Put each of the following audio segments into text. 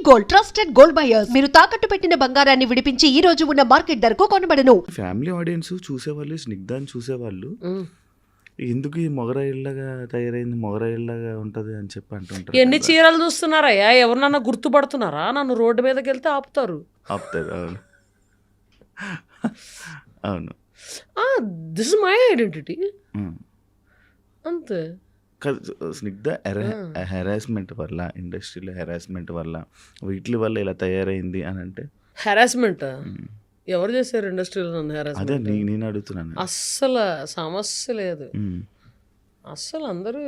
Gold, trusted gold buyers. మీరు తాకట్టు పెట్టిన బంగారాన్ని విడిపించి ఈ రోజు ఉన్న మార్కెట్ ధరకు కొనబడను. ఫ్యామిలీ ఆడియన్స్ చూసేవాళ్ళు, స్నిగ్ధాన్ని చూసేవాళ్ళు ఎందుకు ఈ మొగరాయిల్లాగా తయారైంది, మొగరాయిల్లాగా ఉంటది అని చెప్పి అంటుంటారు. ఎన్ని చీరలు చూస్తున్నారయ్యా? ఎవరినన్నా గుర్తుపడుతున్నారా? నన్ను రోడ్డు మీదకి వెళ్తే ఆపుతారు. అవును అవును. దిస్ ఇస్ మై ఐడెంటిటీ అంతే. స్నిగ్ధ హెరాస్మెంట్ వల్ల, ఇండస్ట్రీలో హెరాస్మెంట్ వల్ల, వీటి వల్ల ఇలా తయారైంది అని అంటే హెరాస్మెంట్ ఎవరు చేశారు ఇండస్ట్రీలో నన్ను అదే హెరాస్మెంట్? నేను అడుగుతున్నాను. అస్సలు సమస్య లేదు. అస్సలు అందరూ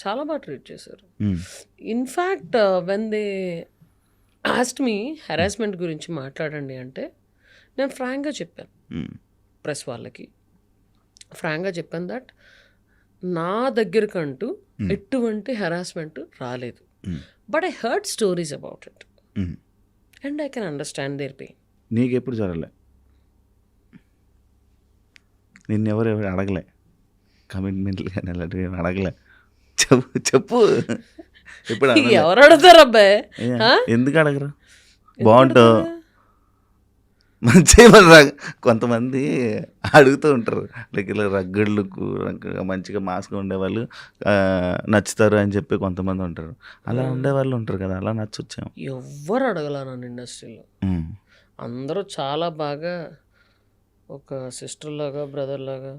చాలా బాగా ట్రీట్ చేశారు. In fact when they asked me harassment గురించి మాట్లాడండి అంటే నేను ఫ్రాంక్గా చెప్పాను ప్రెస్ వాళ్ళకి. ఫ్రాంక్గా చెప్పాను దట్ నా దగ్గరకంటూ ఎటువంటి హెరాస్మెంట్ రాలేదు. But I heard stories about it and I can understand their pain. నీకు ఎప్పుడు జరగలే? నిన్నెవరు అడగలే కమిట్మెంట్లు కానీ అలాంటివి అడగలే? చెప్పు ఎప్పుడు ఎవరు అడుగుతారు అబ్బాయి? ఎందుకు అడగరు? బాగుంటావు మంచిగా. కొంతమంది అడుగుతూ ఉంటారు, లైక్ ఇలా రగ్గడ్లు మంచిగా మాస్గా ఉండేవాళ్ళు నచ్చుతారు అని చెప్పి కొంతమంది ఉంటారు. అలా ఉండేవాళ్ళు ఉంటారు కదా, అలా నచ్చొచ్చాము. ఎవ్వరు అడగలా నన్ను ఇండస్ట్రీలో. అందరూ చాలా బాగా ఒక సిస్టర్ లాగా, బ్రదర్ లాగా,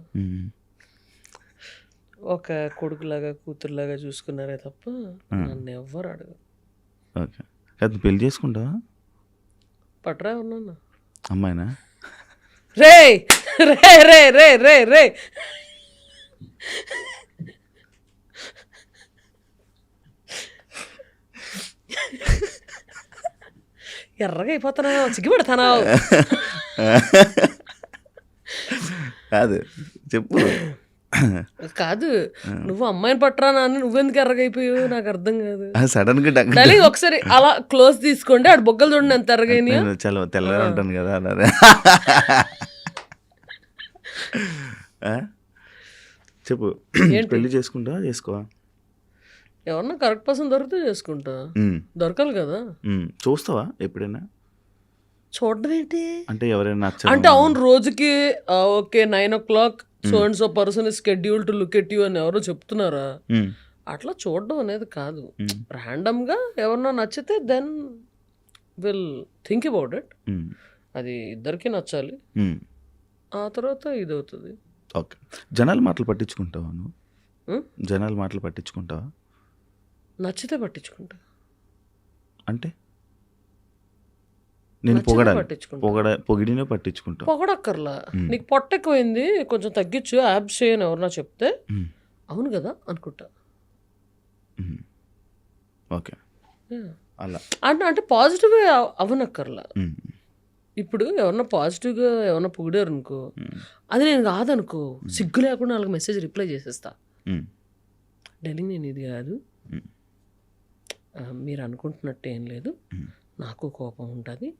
ఒక కొడుకులాగా, కూతురులాగా చూసుకున్నారే తప్ప నన్ను ఎవ్వరు అడగరు. ఓకే, అది పెళ్లి చేసుకుంటావా? పట్రా ఉన్నాను అమ్మాయినా? రే రే రే రే రే రే ఎర్రగా అయిపోతున్నావు, సిగ్గుపడతానావు. కాదు చెప్పు. కాదు, నువ్వు అమ్మాయిని పట్టరా అని నువ్వెందుకు ఎర్రగా అయిపోయావు నాకు అర్థం కాదు. సడన్ గా డార్లింగ్ ఒకసారి అలా క్లోజ్ తీసుకోండి, ఆడు బొగ్గలు చూడండి ఎంత ఎర్రగైనాయో. చాలా తెల్లగా ఉంటాను కదా అన్నారు. చెప్పు, పెళ్లి చేసుకుంటా చేసుకోవా? ఎవరన్నా కరెక్ట్ పర్సన్ దొరికితే చేసుకుంటా. దొరకాలి కదా. చూస్తావా ఎప్పుడైనా? చూడడం ఏంటి అంటే ఎవరైనా అంటే అవును రోజుకి okay 9 o'clock so and so person is schedule to look at you అని ఎవరో చెప్తున్నారా? అట్లా చూడడం అనేది కాదు. ర్యాండమ్గా ఎవరన్నా నచ్చితే then will think about it. అది ఇద్దరికి నచ్చాలి, ఆ తర్వాత ఇది అవుతుంది. ఓకే, జనాల మాటలు పట్టించుకుంటావా నువ్వు? జనాల మాటలు పట్టించుకుంటావా? నచ్చితే పట్టించుకుంటా. అంటే నేను పొగిడినే పట్టించుకుంటా. పొగడక్కర్లా. నీకు పొట్ట ఎక్కువైంది కొంచెం తగ్గించు, యాబ్స్ చేయని ఎవరన్నా చెప్తే అవును కదా అనుకుంటా. ఓకే, అలా అంటే పాజిటివ్గా అవనక్కర్లా. ఇప్పుడు ఎవరన్నా పాజిటివ్గా ఎవరన్నా పొగిడారు అనుకో, అది నేను కాదనుకో, సిగ్గు లేకుండా వాళ్ళకి మెసేజ్ రిప్లై చేసేస్తా. ఢిల్లీ నేను ఇది కాదు, మీరు అనుకుంటున్నట్టు ఏం లేదు, నాకు కోపం ఉంటుంది,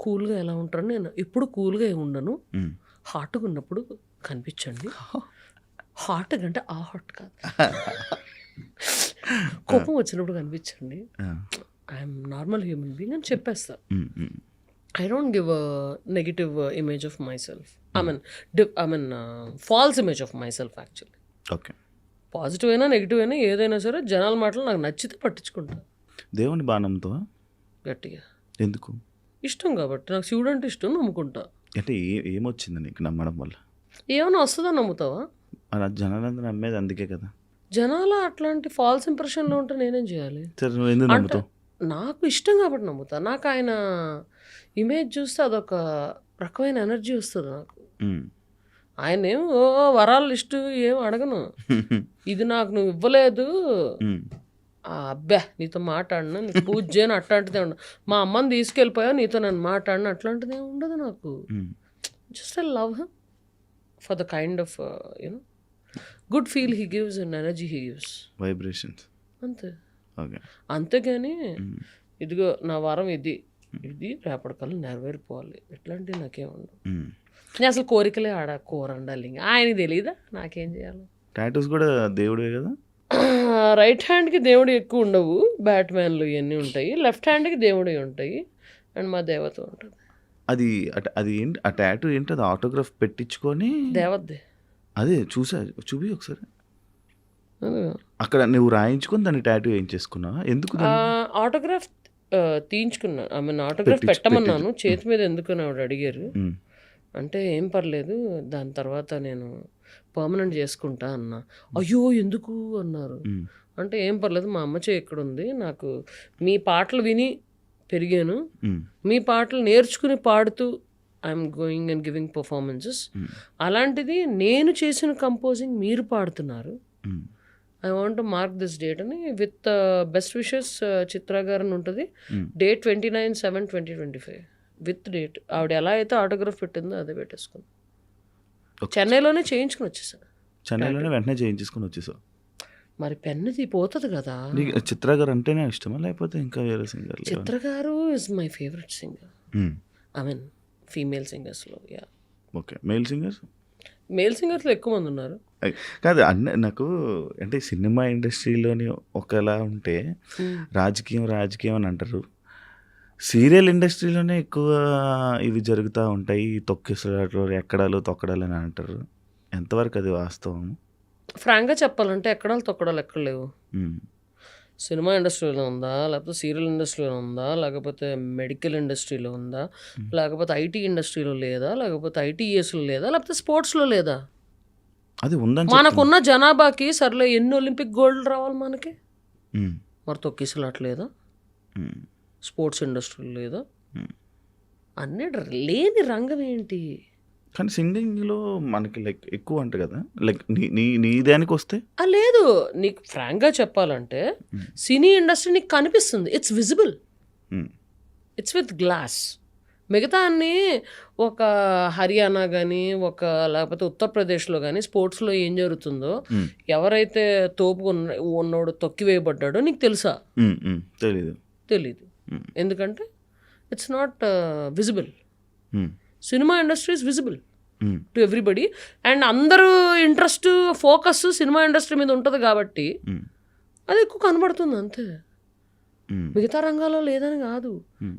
కూల్గా ఎలా ఉంటాను నేను ఎప్పుడు కూల్గా ఉండను, హాట్గా ఉన్నప్పుడు కనిపించండి. హాట్ అంటే ఆ హాట్ కాదు, కోపం వచ్చినప్పుడు కనిపించండి, ఐఎమ్ నార్మల్ హ్యూమన్ బీయింగ్ అని చెప్పేస్తా. I don't give a negative image of myself. I mean false image of myself actually. Okay. Positive అయినా నెగిటివ్ అయినా ఏదైనా సరే జనాల మాటలు నాకు నచ్చితే పట్టించుకుంటా. దేవుని బాణంతో గట్టిగా ఎందుకు? ఇష్టం కాబట్టి, నాకు శివుడు అంటే ఇష్టం, నమ్ముకుంటా. అంటే ఏమొచ్చింది నీకు నమ్మడం వల్ల? ఏమైనా వస్తుందా నమ్ముతావా? అలా జనాలందరూ నమ్మేది అందుకే కదా. జనాల అట్లాంటి ఫాల్స్ ఇంప్రెషన్లో ఉంటే నేనేం చేయాలి? నువ్వు ఎందుకు నమ్ముతావు? నాకు ఇష్టం కాబట్టి నమ్ముతా. నాకు ఆయన ఇమేజ్ చూస్తే అదొక రకమైన ఎనర్జీ వస్తుంది నాకు. ఆయన ఏం వరాల లిస్టు ఏం అడగను, ఇది నాకు నువ్వు ఇవ్వలేదు, అబ్బా నీతో మాట్లాడినా, నీకు పూజ చేయను, అట్లాంటిదే ఉండదు. మా అమ్మని తీసుకెళ్ళిపోయా, నీతో నన్ను మాట్లాడినా, అట్లాంటిది ఏమి ఉండదు నాకు. Just I love him for the kind of you know good feel he gives and energy he gives, vibrations అంతే. అంతేగాని ఇదిగో నా వరం ఇది రేపటికల్లా నెరవేరిపోవాలి ఇట్లాంటివి నాకేం ఉండవు. నేను అసలు కోరికలే కోరండాలి, ఆయనకి తెలియదా నాకేం చేయాలి. టాటూస్ కూడా దేవుడే కదా. రైట్ హ్యాండ్కి దేవుడు ఎక్కువ ఉండవు, బ్యాట్మ్యాన్లు ఇవన్నీ ఉంటాయి. లెఫ్ట్ హ్యాండ్కి దేవుడు ఉంటాయి, అండ్ మా దేవత ఉంటుంది. అది ఏంటి ఆ టాటూ ఏంటి? అది ఆటోగ్రాఫ్ పెట్టించుకొని దేవతది అదే చూసా, చూపి ఒకసారి. అదే. అక్కడ నువ్వు రాయించుకొని దాన్ని టాటూ ఏం చేసుకున్నావా? ఎందుకు ఆటోగ్రాఫ్ తీయించుకున్నాను. ఐ మీన్ ఆటోగ్రాఫ్ పెట్టమన్నాను, చేతి మీద ఎందుకని ఆవిడ అడిగారు. అంటే ఏం పర్లేదు, దాని తర్వాత నేను పర్మనెంట్ చేసుకుంటా అన్నా. అయ్యో ఎందుకు అన్నారు. అంటే ఏం పర్లేదు, మా అమ్మ చేయి ఇక్కడ ఉంది, నాకు మీ పాటలు విని పెరిగాను, మీ పాటలు నేర్చుకుని పాడుతూ I'm going and giving performances. అలాంటిది నేను చేసిన కంపోజింగ్ మీరు పాడుతున్నారు, I want mark this date అని విత్ బెస్ట్ విషెస్ చిత్రా గారు అని ఉంటుంది. Date 29/7/2025 with date. ఆవిడ ఎలా అయితే ఆటోగ్రాఫ్ పెట్టిందో అదే పెట్టేసుకుంది. చెన్నైలోనే చేయించుకుని వచ్చేసా. చెన్నైలోనే వెంటనే చేయించుకొని వచ్చేసావు. మరి పెన్నుది పోతుంది కదా. నీకు చిత్ర గారు అంటేనే ఇష్టమా లేకపోతే ఇంకా వేరే సింగర్? చిత్ర గారు is my favourite singer. I mean female సింగర్స్లో. Yeah. Okay. Male singers? Male సింగర్స్లో ఎక్కువ మంది ఉన్నారు. కాదు నాకు అంటే సినిమా ఇండస్ట్రీలోని ఒకలా ఉంటే రాజకీయం అని అంటారు, సీరియల్ ఇండస్ట్రీలోనే ఎక్కువ ఇవి జరుగుతూ ఉంటాయి, తొక్కిసలాట్లు ఎక్కడాలు తొక్కడాలు అని అంటారు. ఎంతవరకు అది వాస్తవం? ఫ్రాంక్గా చెప్పాలంటే ఎక్కడాలు తొక్కడాలు ఎక్కడ లేవు. సినిమా ఇండస్ట్రీలో ఉందా, లేకపోతే సీరియల్ ఇండస్ట్రీలో ఉందా, లేకపోతే మెడికల్ ఇండస్ట్రీలో ఉందా, లేకపోతే ఐటీ ఇండస్ట్రీలో లేదా, లేకపోతే ఐటీఎస్లో లేదా, లేకపోతే స్పోర్ట్స్లో లేదా? అది ఉందని మనకున్న జనాభాకి సర్లే ఎన్ని ఒలింపిక్ గోల్డ్ రావాలి మనకి, మరి తొక్కిసలాట్లేదా, స్పోర్ట్స్ ఇండస్ట్రీలో లేదా, అన్నీ లేని రంగం ఏంటి? కానీ సింగింగ్లో మనకి లైక్ ఎక్కువ అంట కదా, లైక్ నీ దానికి వస్తే లేదు. నీకు ఫ్రాంక్గా చెప్పాలంటే సినీ ఇండస్ట్రీ నీకు కనిపిస్తుంది, it's visible, it's with glass. మిగతా అన్నీ ఒక హర్యానా కానీ ఒక లేకపోతే ఉత్తరప్రదేశ్లో కానీ స్పోర్ట్స్లో ఏం జరుగుతుందో, ఎవరైతే తోపు ఉన్నోడు తొక్కివేయబడ్డాడో నీకు తెలుసా? తెలీదు. ఎందుకంటే it's not visible. Cinema industry is visible to everybody, and అందరూ ఇంట్రెస్ట్ ఫోకస్ సినిమా ఇండస్ట్రీ మీద ఉంటుంది కాబట్టి అది ఎక్కువ కనబడుతుంది అంతే. మిగతా రంగాల్లో లేదని కాదు,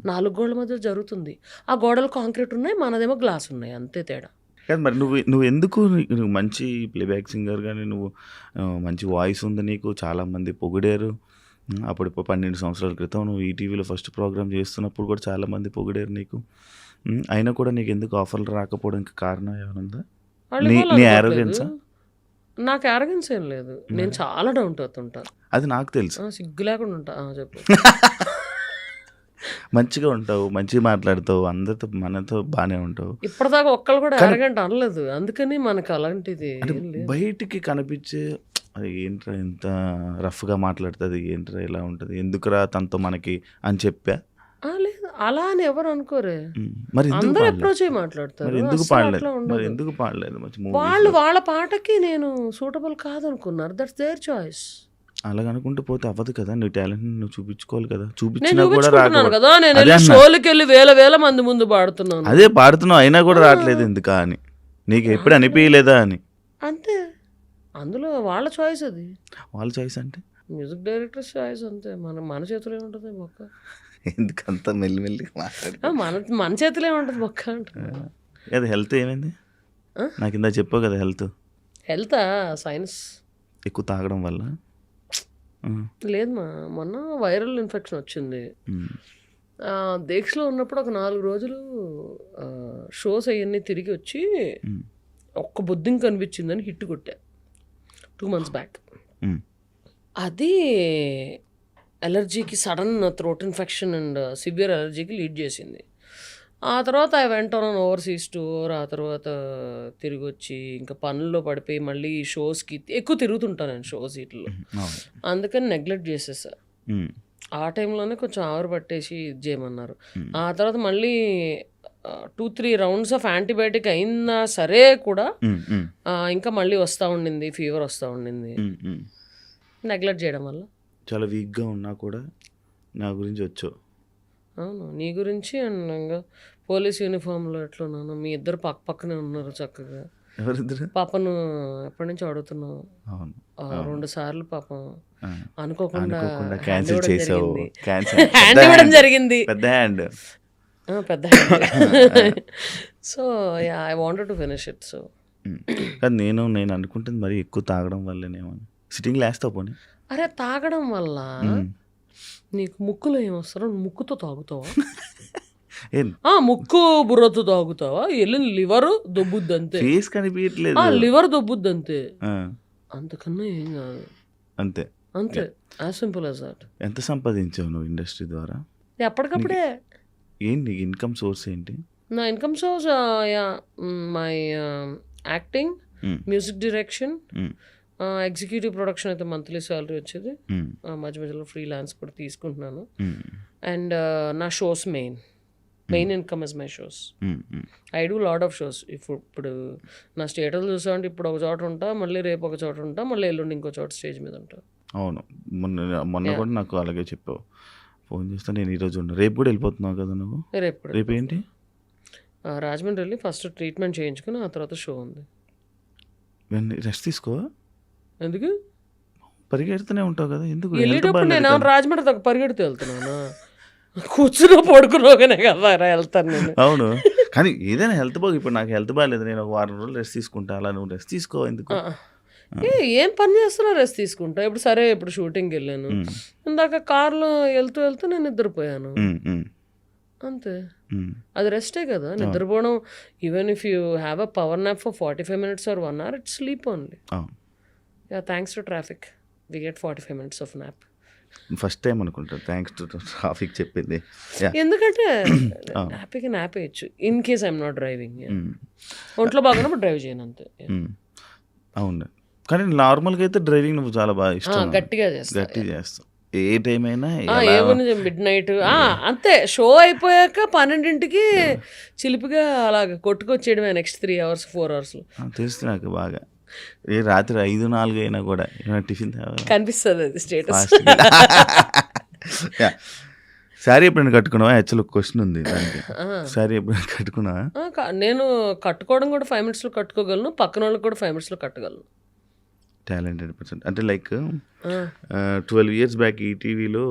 4 గోడల మధ్య జరుగుతుంది. ఆ గోడలు కాంక్రీట్ ఉన్నాయి, మనదేమో గ్లాస్ ఉన్నాయి, అంతే తేడా. కాదు మరి నువ్వు ఎందుకు నువ్వు మంచి ప్లేబ్యాక్ సింగర్ కానీ నువ్వు మంచి వాయిస్ ఉంది, నీకు చాలామంది పొగిడారు. అప్పుడు 12 సంవత్సరాల క్రితం నువ్వు ఈటీవీలో ఫస్ట్ ప్రోగ్రామ్ చేస్తున్నప్పుడు కూడా చాలామంది పొగిడారు నీకు. అయినా కూడా నీకు ఎందుకు ఆఫర్లు రాకపోవడానికి కారణం ఏమైనా ఉందా? నీ యారోగెన్సా? నాకు యారోగెన్స్ ఏం లేదు, నేను చాలా డౌన్ టు ఎర్త్ ఉంటాను. అది నాకు తెలుసు. సిగ్గు లేకుండా ఉంటా. చెప్పు. మంచిగా ఉంటావు, మంచిగా మాట్లాడతావు, అందరితో మనతో బాగానే ఉంటావు. ఇప్పటిదాకా ఒక్కళ్ళు కూడా యారోగెంట్ అనలేదు, అందుకని మనకు అలాంటిది బయటికి కనిపించే అది ఏంట్రా ఎంత రఫ్గా మాట్లాడుతుంది, ఏంట్రా ఇలా ఉంటుంది, ఎందుకురా తనతో మనకి అని చెప్పా. లేదు, అలా అని ఎవరు అనుకోరే. మరి అందరూ అప్రోచ్ అయ్యి మాట్లాడతారు. ఎందుకు పాడలేదు? వాళ్ళు వాళ్ళ పాటకి నేను సూటబుల్ కాదనుకున్నారు, దట్స్ దేర్ చాయిస్. అలాగ అనుకుంటూ పోతే అవ్వదు కదా, నీ టాలెంట్ నువ్వు చూపించుకోవాలి కదా. చూపించినా కూడా రాదు కదా. నేను షోలకి వెళ్ళి వేల మంది ముందు పాడుతున్నాను. అదే పాడుతున్నావు, అయినా కూడా రావట్లేదు ఎందుకా అని నీకు ఎప్పుడు అనిపించలేదా అని? అంతే, అందులో వాళ్ళ చాయిస్. అది వాళ్ళ చాయిస్ అంటే మ్యూజిక్ డైరెక్టర్ చాయిస్ అంతే. మన చేతిలో ఏముంటుంది మొక్క? ఎందుకంత మెల్లిమెల్లిగా మాట్లాడు. మన చేతిలో ఏముంటుంది మొక్క అంటే. అది హెల్త్ ఏమైంది నాకు ఇందా చెప్పావు కదా? హెల్తా సైన్స్ ఎక్కువ తాగడం వల్ల లేదు మొన్న వైరల్ ఇన్ఫెక్షన్ వచ్చింది. దీక్షలో ఉన్నప్పుడు ఒక 4 రోజులు షోస్ అవన్నీ తిరిగి వచ్చి ఒక్క బొద్దింక కనిపించిందని హిట్ కొట్టా 2 months బ్యాక్. అది అలర్జీకి, sudden throat infection and severe అలర్జీకి లీడ్ చేసింది. ఆ తర్వాత I went on overseas tour. ఆ తర్వాత తిరిగి వచ్చి ఇంకా పనుల్లో పడిపోయి మళ్ళీ షోస్కి ఎక్కువ తిరుగుతుంటాను నేను షోస్ వీటిలో, అందుకని నెగ్లెక్ట్ చేసేసా. ఆ టైంలోనే కొంచెం ఆవిరి పట్టేసి ఇది చేయమన్నారు. ఆ తర్వాత మళ్ళీ 2-3 rounds ఆఫ్ యాంటీబయాటిక్ అయినా సరే కూడా ఇంకా మళ్ళీ వస్తూ ఉండింది, ఫీవర్ వస్తూ ఉండింది. నెగ్లెక్ట్ చేయడం వల్ల చాలా వీక్గా ఉన్నా కూడా నా గురించి వచ్చావు. అవును, నీ గురించి. అండ్ ఇంకా పోలీస్ యూనిఫామ్లో ఎట్లున్నాను, మీ ఇద్దరు పక్కనే ఉన్నారు చక్కగా. ఎవరిద్దరు? పాపను ఎప్పటి నుంచో అడుగుతున్నావు. అవును. 2 సార్లు పాపం ఆ. అనుకోకుండా అనుకోకుండా హ్యాండ్ క్యాన్సిల్ ఇవ్వడం చేసావు. జరిగింది. క్యాన్సిల్. హ్యాండ్ ఇవ్వడం జరిగింది. పెద్ద హ్యాండ్. పెద్ద hand. So I wanted to finish it. So కానీ నేను అనుకుంటుంది మరి ఎక్కువ తాగడం వల్లనేమో. సిట్టింగ్ లేస్తావు పోనీ. అరే తాగడం వల్ల నీకు ముక్కులో ఏమొస్తారో ముక్కుతో తాగుతావా? ముక్కు బుర్రతో తాగుతావా? వెళ్ళిన లివర్ దొబ్బుద్ది అంతే. ఫేస్ కనిపించట్లేదు. లివర్ దొబ్బుద్ది అంతే, అంతకన్నా ఏం కాదు. అంతే అంతే, యాజ్ సింపుల్ యాజ్ దట్. ఎంత సంపాదించావు నువ్వు ఇండస్ట్రీ ద్వారా? ఎప్పటికప్పుడే. ఏంటి నీకు ఇన్కమ్ సోర్స్ ఏంటి? నా income source my acting, music direction, executive production అయితే మంత్లీ శాలరీ వచ్చేది. మధ్య మధ్యలో ఫ్రీలాన్స్ కూడా తీసుకుంటున్నాను. అండ్ నా shows main income is my shows. I do lot of shows. ఇప్పుడు నా స్టేటస్ చూసామంటే ఇప్పుడు ఒక చోట ఉంటా, మళ్ళీ రేపు ఒక చోట ఉంటా, మళ్ళీ ఎల్లుండి ఇంకో చోట స్టేజ్ మీద ఉంటా. అవును, మొన్న కూడా నాకు అలాగే చెప్పావు. ఫోన్ చేస్తా, నేను ఈరోజు ఉన్నా, రేపు కూడా వెళ్ళిపోతున్నావు కదా నువ్వు? రేపు ఏంటి? రాజమండ్రి వెళ్ళి ఫస్ట్ ట్రీట్మెంట్ చేయించుకుని ఆ తర్వాత షో ఉంది. రెస్ట్ తీసుకో. ఎందుకు? పరిగెడుతూనే ఉంటావు కదా, ఎందుకు? వెళ్ళేటప్పుడు నేను రాజమండ్రి దాకా పరిగెడుతూ వెళ్తున్నాను. కూర్చుని పడుకున్నాగానే కదా వెళ్తాను నేను. అవును, కానీ ఏదైనా హెల్త్ బాగు. ఇప్పుడు నాకు హెల్త్ బాగాలేదు, నేను ఒక 4 రోజులు రెస్ట్ తీసుకుంటా. అలా నువ్వు రెస్ట్ తీసుకో. ఎందుకు? ఏం పని చేస్తున్నా రెస్ట్ తీసుకుంటా. ఇప్పుడు సరే, ఇప్పుడు షూటింగ్కి వెళ్ళాను, ఇందాక కార్లో వెళ్తూ నేను నిద్రపోయాను అంతే. అది రెస్టే కదా, నిద్రపోవడం. Even if you have a power nap for 45 minutes or 1 hour, it's sleep only. Thanks to traffic we get 45 minutes of nap. First time అనుకుంటా థ్యాంక్స్ టు ట్రాఫిక్ చెప్పింది. ఎందుకంటే హ్యాపీగా నాప్ వేయచ్చు in case I'm not driving. ఒంట్లో బాగున్నప్పుడు drive చేయను అంతే. అవును, కానీ నార్మల్గా అయితే డ్రైవింగ్ నువ్వు చాలా బాగా ఇష్టం. గట్టిగా చేస్తావు ఏ టైం అయినా. ఏముంది, మిడ్ నైట్ అంతే. షో అయిపోయాక 12ంటికి చిలిపిగా అలాగ కొట్టుకొచ్చేయడమే. నెక్స్ట్ 3 hours 4 hours తెలుసు నాకు బాగా. రాత్రి 5-4 అయినా కూడా ఏమైనా టిఫిన్ కనిపిస్తుంది అది స్టేటస్. శారీ ఎప్పుడైనా కట్టుకున్నావా? యాక్చువల్ క్వశ్చన్ ఉంది దానికి. శారీ ఎప్పుడైనా కట్టుకున్నావా? నేను కట్టుకోవడం కూడా 5 minutes కట్టుకోగలను, పక్కన వాళ్ళకి కూడా 5 minutes కట్టగలను. Talented person. అంటే లైక్ 12 years బ్యాక్ ఈటీవీలో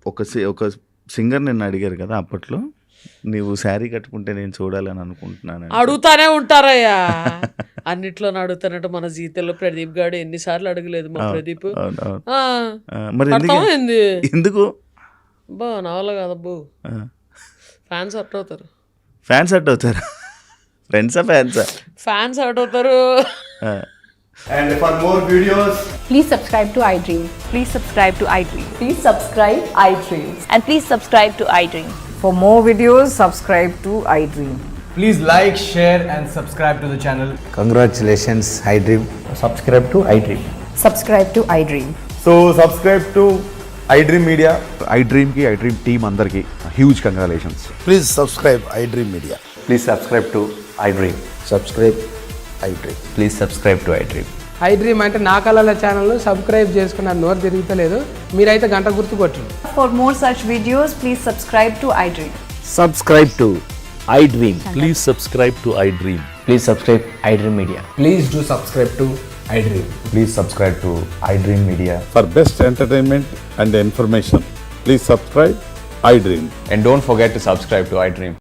ఒక సింగర్ నిన్ను అడిగారు కదా, అప్పట్లో నీవు శారీ కట్టుకుంటే నేను చూడాలని అనుకుంటున్నాను. అడుగుతానే ఉంటారయ్యా, అన్నిట్లో అడుగుతానంటే. మన జీవితంలో ప్రదీప్ గారు ఎన్నిసార్లు అడగలేదు మా ప్రదీప్. మరి ఎందుకు? బా నా వల్ల కాదబ్బు. ఫ్యాన్స్ హర్ట్ అవుతారు. ఫ్యాన్స్ హర్ట్ అవుతారు? ఫ్రెండ్సా ఫ్యాన్సా? ఫ్యాన్స్ హర్ట్ అవుతారు. And for more videos, please subscribe to iDream. Please subscribe to iDream. Please subscribe iDream. And please subscribe to iDream. For more videos, subscribe to iDream. please like, share and subscribe to the channel. Congratulations, iDream. Subscribe to iDream. Subscribe to iDream. So subscribe to iDream Media. iDream ki iDream team andarki huge congratulations. Please subscribe iDream Media. Please subscribe to iDream. Subscribe iDream. Please subscribe to iDream. iDream అంటే నా కళల ఛానల్ను subscribe చేసుకున్న నోరు తిరుగుతలేదు. మీరైతే గంట గుర్తు కొట్టండి. For more such videos, please subscribe to iDream. Subscribe to iDream. Please subscribe to iDream. Please subscribe iDream Media. Please do subscribe to iDream. Please subscribe to iDream Media. For best entertainment and information, please subscribe iDream. And don't forget to subscribe to iDream.